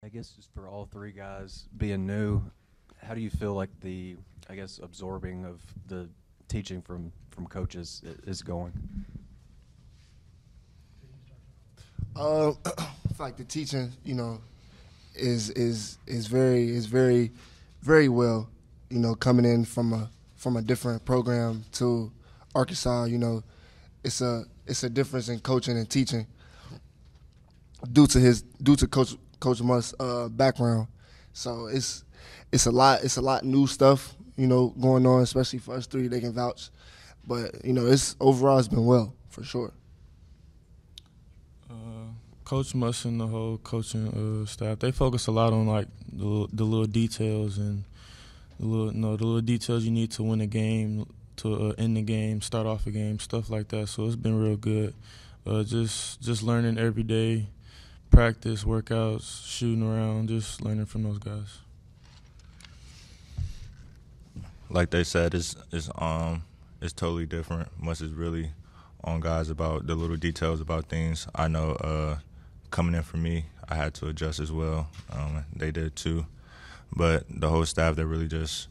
I guess just for all three guys being new, how do you feel like the, I guess, absorbing of the teaching from coaches is going? I feel like the teaching, is very very well, coming in from a different program to Arkansas. It's a difference in coaching and teaching due to Coach Musk's background. So it's a lot new stuff, going on, especially for us three. They can vouch, but it's been well for sure. Coach Musk and the whole coaching staff, they focus a lot on like the little details and the little details you need to win a game, to end the game, start off a game, stuff like that. So it's been real good. Just learning every day, practice, workouts, shooting around, just learning from those guys. Like they said, it's totally different. Musk is really on guys about the little details about things. I know coming in for me, I had to adjust as well. They did too. But the whole staff, they're really just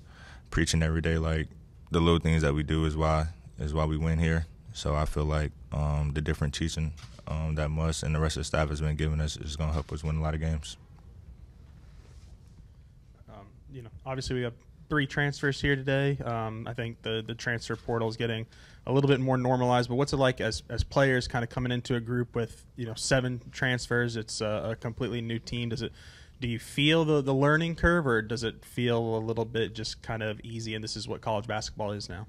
preaching every day, like the little things that we do is why we win here. So I feel like the different teaching that Musk and the rest of the staff has been giving us is going to help us win a lot of games. Obviously we have 3 transfers here today. I think the transfer portal is getting a little bit more normalized, but what's it like as players kind of coming into a group with 7 transfers? It's a completely new team. Do you feel the learning curve, or does it feel a little bit just kind of easy and this is what college basketball is now?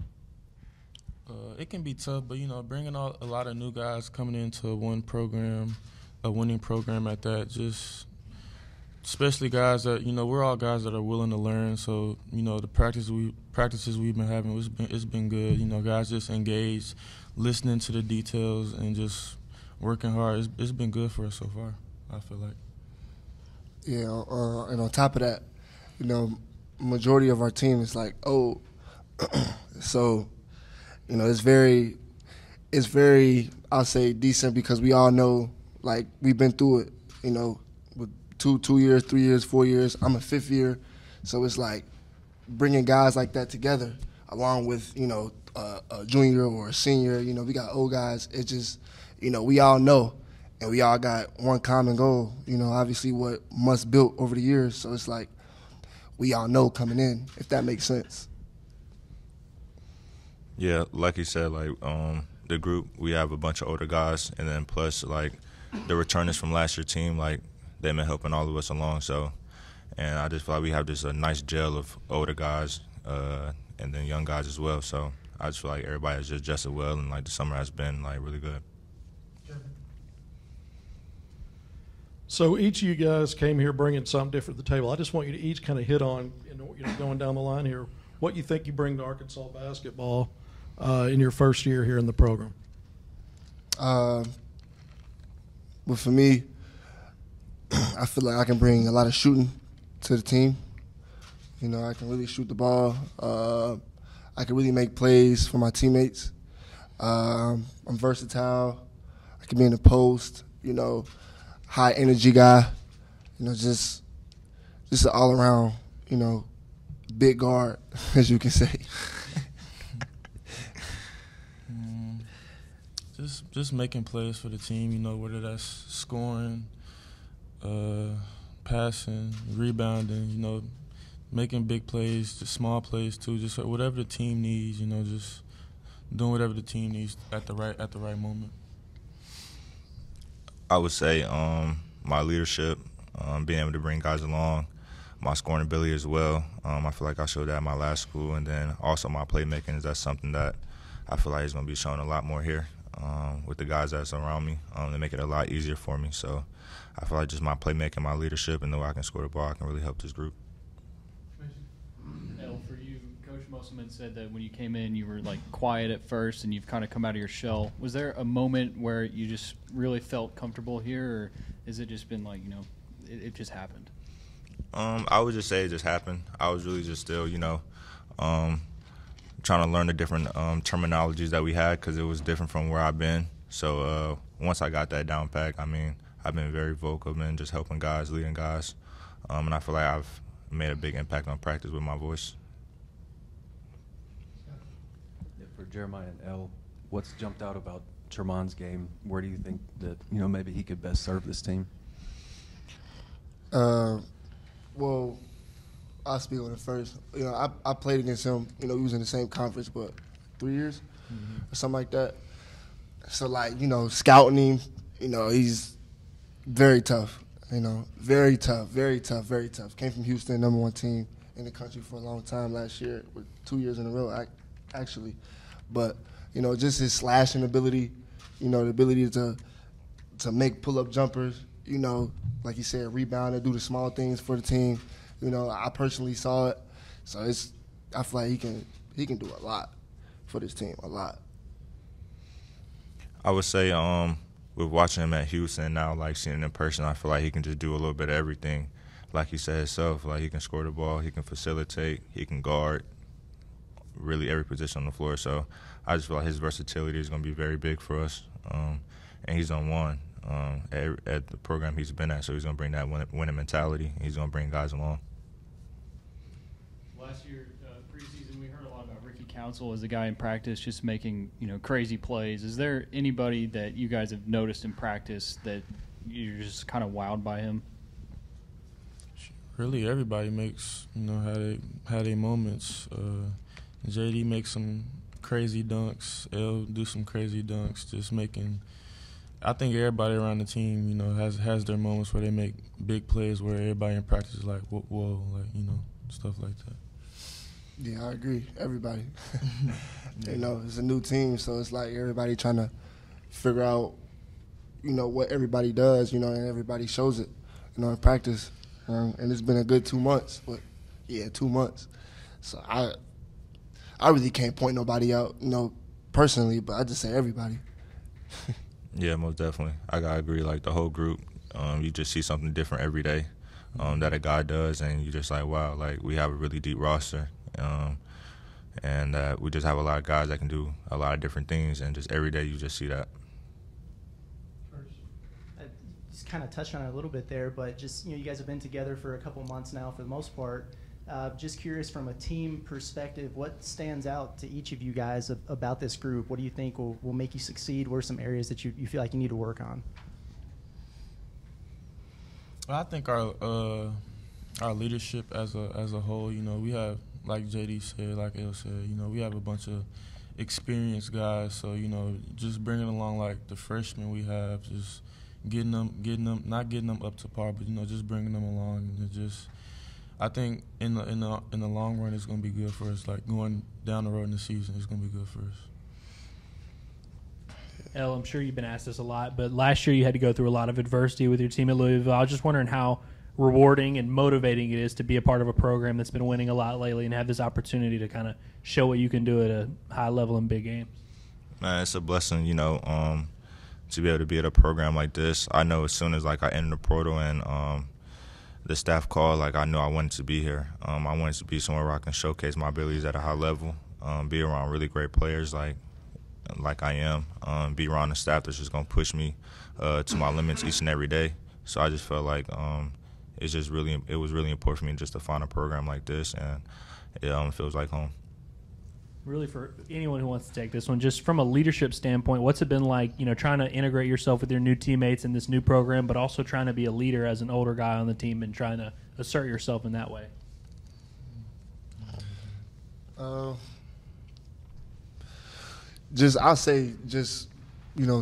It can be tough, but bringing a lot of new guys coming into one program, a winning program at that, just especially guys that we're all guys that are willing to learn. So the practices we've been having, it's been good. Guys just engaged, listening to the details, and just working hard. It's been good for us so far, I feel like. Yeah, and on top of that, majority of our team is like old, so it's very I'll say decent, because we all know, like, we've been through it. With 2 years, 3 years, 4 years. I'm a 5th year, so it's like bringing guys like that together, along with a junior or a senior. We got old guys. It just we all know. And we all got one common goal, obviously what Musk built over the years. So it's like we all know coming in, if that makes sense. Yeah, like you said, like the group, we have a bunch of older guys, and then plus like the returners from last year's team, like they've been helping all of us along. So, and I just feel like we have this a nice gel of older guys and then young guys as well. So I just feel like everybody has just adjusted well, and like the summer has been like really good. So each of you guys came here bringing something different to the table. I just want you to each kind of hit on, going down the line here, what you think you bring to Arkansas basketball in your first year here in the program. Well, for me, I feel like I can bring a lot of shooting to the team. I can really shoot the ball. I can really make plays for my teammates. I'm versatile. I can be in the post, high energy guy, just an all around, big guard, as you can say. Just making plays for the team, whether that's scoring, passing, rebounding, making big plays, just small plays too, just whatever the team needs, just doing whatever the team needs at the right moment. I would say my leadership, being able to bring guys along, my scoring ability as well. I feel like I showed that at my last school, and then also my playmaking. That's something that I feel like is going to be shown a lot more here with the guys that's around me. They make it a lot easier for me. So I feel like just my playmaking, my leadership, and the way I can score the ball, I can really help this group. Elle, for you, Coach Musselman said that when you came in, you were like quiet at first, and you've kind of come out of your shell. Was there a moment where you just really felt comfortable here, or has it just been like it just happened? I would just say it just happened. I was really just still, trying to learn the different terminologies that we had, because it was different from where I've been. So once I got that down pat, I've been very vocal, man, just helping guys, leading guys. and I feel like I've made a big impact on practice with my voice. For Jeremiah and El, what's jumped out about Tremon's game? Where do you think that maybe he could best serve this team? Well, I'll speak on it first. I played against him. We was in the same conference, but 3 years or something like that. So, scouting him, he's very tough. Very tough, very tough, very tough. Came from Houston, #1 team in the country for a long time last year, with 2 years in a row, actually. But, just his slashing ability, the ability to make pull-up jumpers, like you said, rebound and do the small things for the team. I personally saw it. So I feel like he can do a lot for this team, a lot. I would say with watching him at Houston now, like seeing him in person, I feel like he can just do a little bit of everything. Like he said himself, like he can score the ball, he can facilitate, he can guard, really every position on the floor. So I just feel like his versatility is going to be very big for us. And he's on one at the program he's been at, so he's going to bring that winning mentality. He's going to bring guys along. Last year, preseason, we heard a lot about Ricky Council as a guy in practice just making crazy plays. Is there anybody that you guys have noticed in practice that you're just kind of wowed by him? Really, everybody makes had their moments. JD makes some crazy dunks. L do some crazy dunks. Just making. I think everybody around the team, has their moments where they make big plays where everybody in practice is like, whoa, stuff like that. Yeah, I agree. Everybody. It's a new team, so it's like everybody trying to figure out, what everybody does, and everybody shows it, in practice. And it's been a good 2 months. But, 2 months. So I really can't point nobody out, personally, but I just say everybody. Yeah, most definitely. I gotta agree. Like the whole group, you just see something different every day that a guy does, and you just like, wow, like we have a really deep roster, and we just have a lot of guys that can do a lot of different things, and just every day you just see that. I just kind of touched on it a little bit there, but just you guys have been together for a couple months now for the most part. Just curious from a team perspective, what stands out to each of you guys about this group? What do you think will make you succeed? What are some areas that you feel like you need to work on? Well, I think our leadership as a whole, we have, like JD said, like El said, we have a bunch of experienced guys. So, just bringing along like the freshmen we have, just getting them, not getting them up to par, but just bringing them along and just. I think in the long run, it's going to be good for us. Like going down the road in the season, it's going to be good for us. El, I'm sure you've been asked this a lot, but last year you had to go through a lot of adversity with your team at Louisville. I was just wondering how rewarding and motivating it is to be a part of a program that's been winning a lot lately and have this opportunity to kind of show what you can do at a high level in big games. Man, it's a blessing, to be able to be at a program like this. I know as soon as I entered the portal and the staff called, I knew I wanted to be here. I wanted to be somewhere where I can showcase my abilities at a high level, be around really great players like I am, be around the staff that's just going to push me to my limits each and every day. So I just felt like it was really important for me just to find a program like this, and it feels like home. Really, for anyone who wants to take this one, just from a leadership standpoint, what's it been like, trying to integrate yourself with your new teammates in this new program, but also trying to be a leader as an older guy on the team and trying to assert yourself in that way? I'll say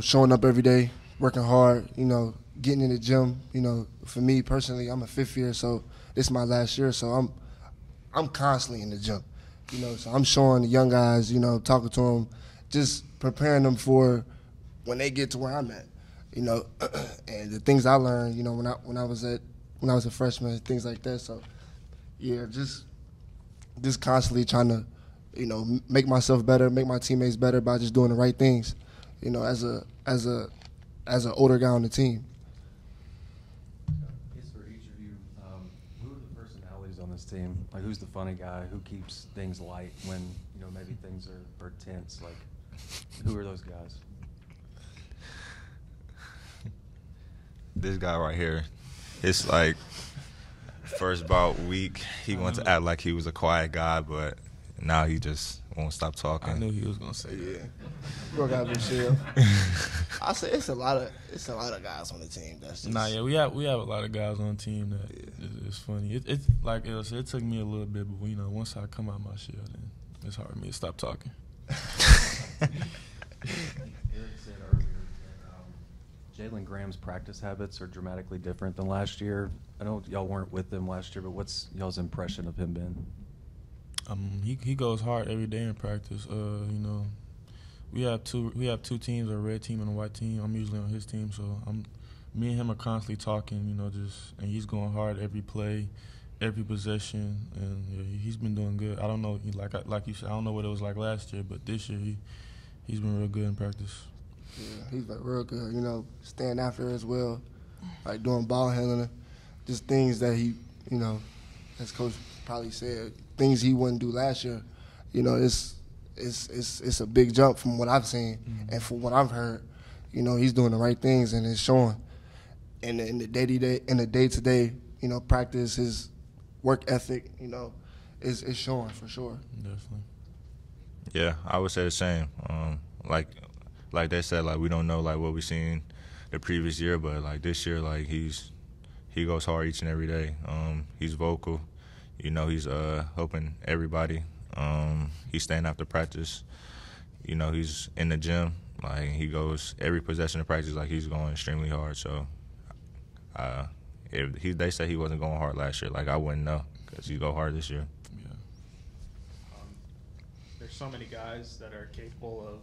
showing up every day, working hard, getting in the gym. For me personally, I'm a fifth year, so this is my last year, so I'm constantly in the gym. So I'm showing the young guys, talking to them, just preparing them for when they get to where I'm at, and the things I learned, when I was a freshman, things like that. So, yeah, just constantly trying to, make myself better, make my teammates better by just doing the right things, as an older guy on the team. On this team, who's the funny guy, who keeps things light when maybe things are tense, who are those guys? This guy right here, it's first about week, he wanted to act like he was a quiet guy, but now he just won't stop talking. I knew he was gonna say that. Bro got to chill. I say it's a lot of guys on the team. That's just Nah, yeah, we have a lot of guys on the team that it's funny. It's like it took me a little bit, but once I come out my shell, then it's hard for me to stop talking. Eric said earlier that Jalen Graham's practice habits are dramatically different than last year. I know y'all weren't with him last year, but what's y'all's impression of him been? He goes hard every day in practice. We have two teams, a red team and a white team. I'm usually on his team, so me and him are constantly talking. And he's going hard every play, every possession, and he's been doing good. I don't know, like you said, I don't know what it was like last year, but this year he's been real good in practice. Yeah, he's been real good. Staying after as well, like doing ball handling, just things that he, as Coach probably said, things he wouldn't do last year. It's a big jump from what I've seen and from what I've heard. He's doing the right things and it's showing. And in the day-to-day, practice, his work ethic, is showing for sure. Definitely. Yeah, I would say the same. Like they said, like we don't know like what we seen the previous year, but like this year, like he goes hard each and every day. He's vocal. He's helping everybody. He's staying after practice. He's in the gym. Like he goes every possession of practice. Like he's going extremely hard. So, if they said he wasn't going hard last year, like I wouldn't know because he go hard this year. Yeah. There's so many guys that are capable of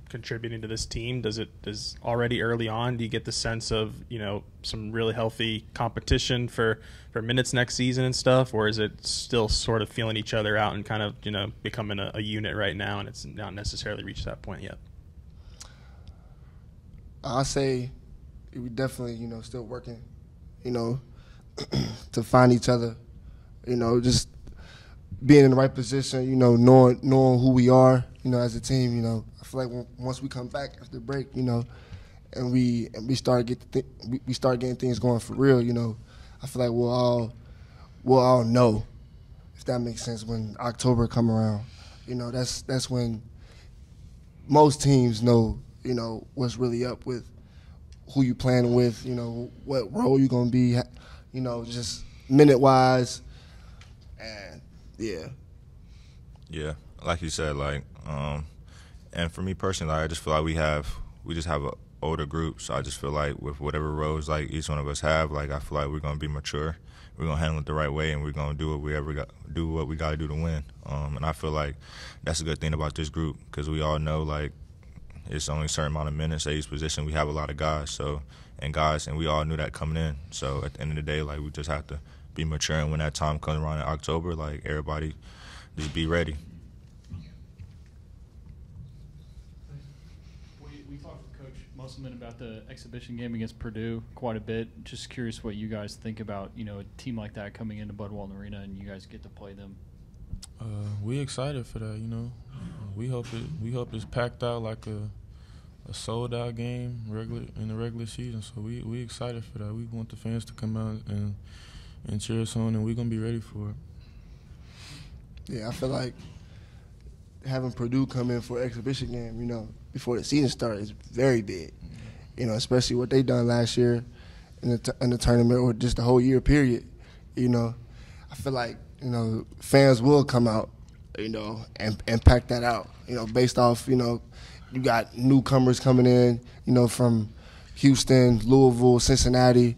contributing to this team. Does already early on, do you get the sense of some really healthy competition for minutes next season and stuff, or is it still sort of feeling each other out and kind of becoming a unit right now, and it's not necessarily reached that point yet? I say we definitely still working to find each other, just being in the right position, knowing who we are, as a team. I feel like once we come back after the break, and we start getting things going for real, I feel like we'll all know, if that makes sense, when October come around. That's when most teams know, what's really up with who you playing with, what role you're gonna be, just minute wise, and yeah. Yeah, like you said, like, and for me personally, like, I just feel like we just have an older group, so I just feel like with whatever roles like each one of us have, like I feel like we're gonna be mature, we're gonna handle it the right way, and we're gonna do what we got to do to win. And I feel like that's a good thing about this group because we all know like it's only a certain amount of minutes at each position. We have a lot of guys, and we all knew that coming in. So at the end of the day, like we just have to be mature, and when that time comes around in October, like everybody just be ready. We talked with Coach Musselman about the exhibition game against Purdue quite a bit. Just curious what you guys think about, a team like that coming into Bud Walton Arena and you guys get to play them. We excited for that, We hope it's packed out like a sold out game in the regular season. So we excited for that. We want the fans to come out and cheer us on, and we're gonna be ready for it. Yeah, I feel like having Purdue come in for an exhibition game, before the season starts is very big. Especially what they done last year in the tournament or just the whole year period. I feel like fans will come out, and pack that out. Based off you got newcomers coming in, from Houston, Louisville, Cincinnati,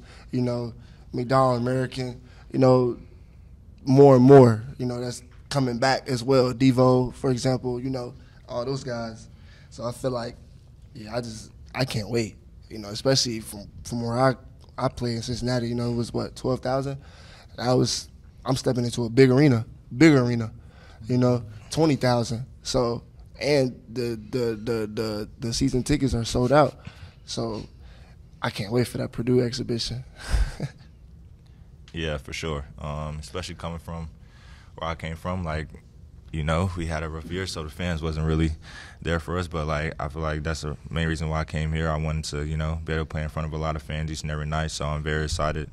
McDonald, American, more and more, that's coming back as well. Devo, for example, all those guys. So I feel like, I can't wait, especially from where I play in Cincinnati, it was 12,000. I'm stepping into a big arena, 20,000. So, and the season tickets are sold out. So I can't wait for that Purdue exhibition. Yeah, for sure. Especially coming from where I came from, like, we had a rough year, so the fans wasn't really there for us. But, like, I feel like that's the main reason why I came here. I wanted to, be able to play in front of a lot of fans each and every night. So I'm very excited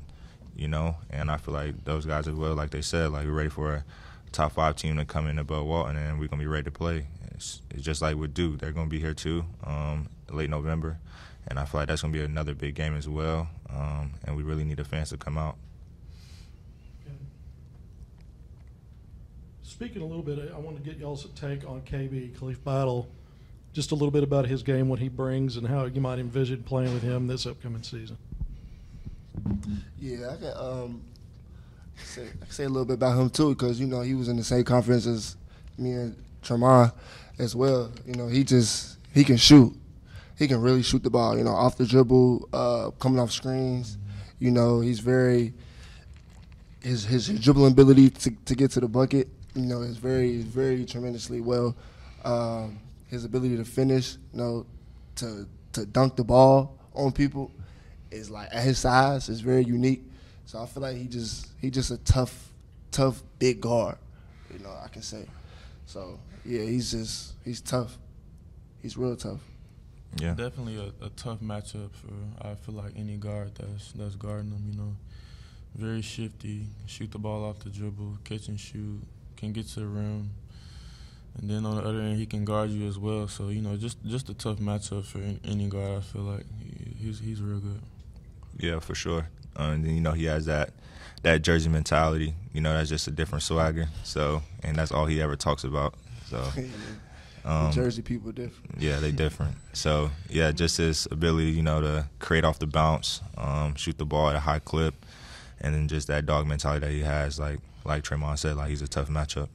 you know, and I feel like those guys as well, like they said, like we're ready for a top 5 team to come in above Walton, and we're gonna be ready to play. It's just like with Duke, they're gonna be here too, late November, and I feel like that's gonna be another big game as well, and we really need the fans to come out. Speaking a little bit, I want to get y'all's take on KB, Khalif Battle, just a little bit about his game, what he brings, and how you might envision playing with him this upcoming season. Yeah, I can say a little bit about him too, because you know he was in the same conference as me and Tremont as well. You know, he can shoot. He can really shoot the ball. You know, off the dribble, coming off screens. You know, he's very his dribbling ability to get to the bucket. You know, is very tremendously well. His ability to finish, you know, to dunk the ball on people is like at his size is very unique. So I feel like he just a tough big guard. You know, I can say. So yeah, he's tough. He's real tough. Yeah, definitely a tough matchup for I feel like any guard that's guarding him. You know, very shifty, shoot the ball off the dribble, catch and shoot, can get to the rim, and then on the other end he can guard you as well. So you know, just a tough matchup for any guard. I feel like he's real good. Yeah, for sure. And then, you know, he has that Jersey mentality. You know, that's just a different swagger. So, and that's all he ever talks about. So, Jersey people different. Yeah, they different. So, yeah, just his ability, you know, to create off the bounce, shoot the ball at a high clip, and then just that dog mentality that he has, like Tremont said, like he's a tough matchup.